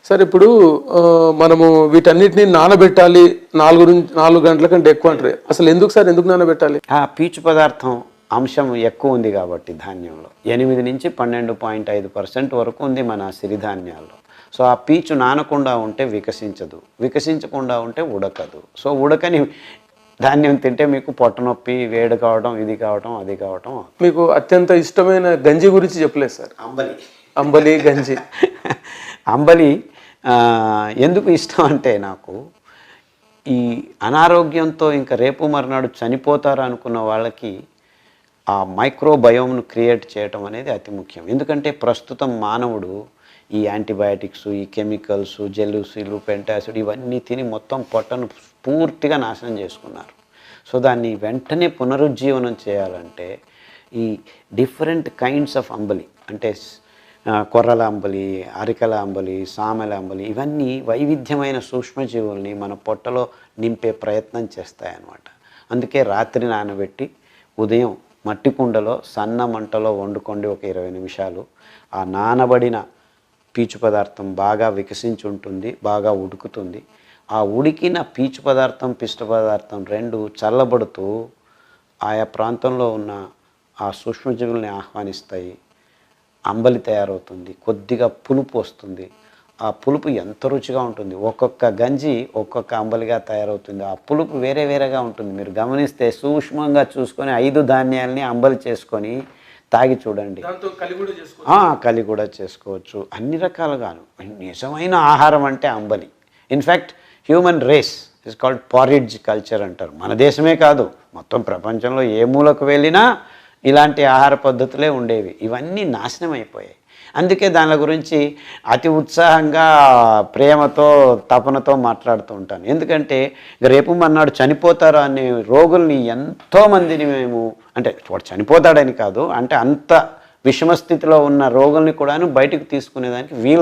Sir ఇప్పుడు మనము వీటన్నిటిని నానబెట్టాలి 4 గంటల కంటే ఎక్కువ అంటారు. అసలు ఎందుకు సార్, ఎందుకు నానబెట్టాలి? ఆ పీచు పదార్థం అంశం ఎక్కువ ఉంది కాబట్టి ధాన్యంలో 8 నుంచి 12.5% వరకు ఉంది మన సిరిధాన్యాల్లో. సో ఆ పీచు నానకుండా ఉంటే వికసించదు, వికసించకుండా ఉంటే ఉడకదు. సో ఉడకని ధాన్యం తింటే మీకు పొట్ట నొప్పి, వేడి కావడం, ఇది కావడం, అది కావడం. మీకు అత్యంత ఇష్టమైన గంజి గురించి చెప్పలేదు సార్. అంబలి గంజి. అంబలి ఎందుకు ఇష్టం అంటే, నాకు ఈ అనారోగ్యంతో ఇంకా రేపు మర్నాడు చనిపోతారు అనుకున్న వాళ్ళకి ఆ మైక్రోబయోమ్ను క్రియేట్ చేయటం అనేది అతి ముఖ్యం. ఎందుకంటే ప్రస్తుతం మానవుడు ఈ యాంటీబయాటిక్స్, ఈ కెమికల్స్, జెల్లుసిలు, పెంటాసిడ్ ఇవన్నీ తిని మొత్తం పొట్టను పూర్తిగా నాశనం చేసుకున్నారు. సో దాన్ని వెంటనే పునరుజ్జీవనం చేయాలంటే ఈ డిఫరెంట్ కైండ్స్ ఆఫ్ అంబలి, అంటే కొర్రల అంబలి, అరికల అంబలి, సామెల అంబలి, ఇవన్నీ వైవిధ్యమైన సూక్ష్మజీవుల్ని మన పొట్టలో నింపే ప్రయత్నం చేస్తాయన్నమాట. అందుకే రాత్రి నానబెట్టి ఉదయం మట్టి కుండలో సన్న మంటలో వండుకోండి ఒక 20 నిమిషాలు. ఆ నానబడిన పీచు పదార్థం బాగా వికసించి ఉంటుంది, బాగా ఉడుకుతుంది. ఆ ఉడికిన పీచు పదార్థం, పిష్ట పదార్థం రెండు చల్లబడుతూ ఆయా ప్రాంతంలో ఉన్న ఆ సూక్ష్మజీవుల్ని ఆహ్వానిస్తాయి. అంబలి తయారవుతుంది, కొద్దిగా పులుపు వస్తుంది. ఆ పులుపు ఎంత రుచిగా ఉంటుంది. ఒక్కొక్క గంజి ఒక్కొక్క అంబలిగా తయారవుతుంది. ఆ పులుపు వేరే వేరేగా ఉంటుంది. మీరు గమనిస్తే సూక్ష్మంగా చూసుకొని 5 ధాన్యాలని అంబలి చేసుకొని తాగి చూడండి. కలి కూడా చేసుకోవచ్చు, అన్ని రకాలుగా. నిజమైన ఆహారం అంటే అంబలి. In fact human race is called porridge culture అంటారు. మన దేశమే కాదు, మొత్తం ప్రపంచంలో ఏ మూలకు వెళ్ళినా ఇలాంటి ఆహార పద్ధతులే ఉండేవి. ఇవన్నీ నాశనం అయిపోయాయి. అందుకే దాని గురించి అతి ఉత్సాహంగా, ప్రేమతో, తపనతో మాట్లాడుతూ ఉంటాను. ఎందుకంటే రేపు మన్నాడు చనిపోతారు అనే రోగుల్ని ఎంతోమందిని మేము, అంటే వాడు చనిపోతాడని కాదు, అంటే అంత విషమ స్థితిలో ఉన్న రోగుల్ని కూడాను బయటకు తీసుకునేదానికి వీలు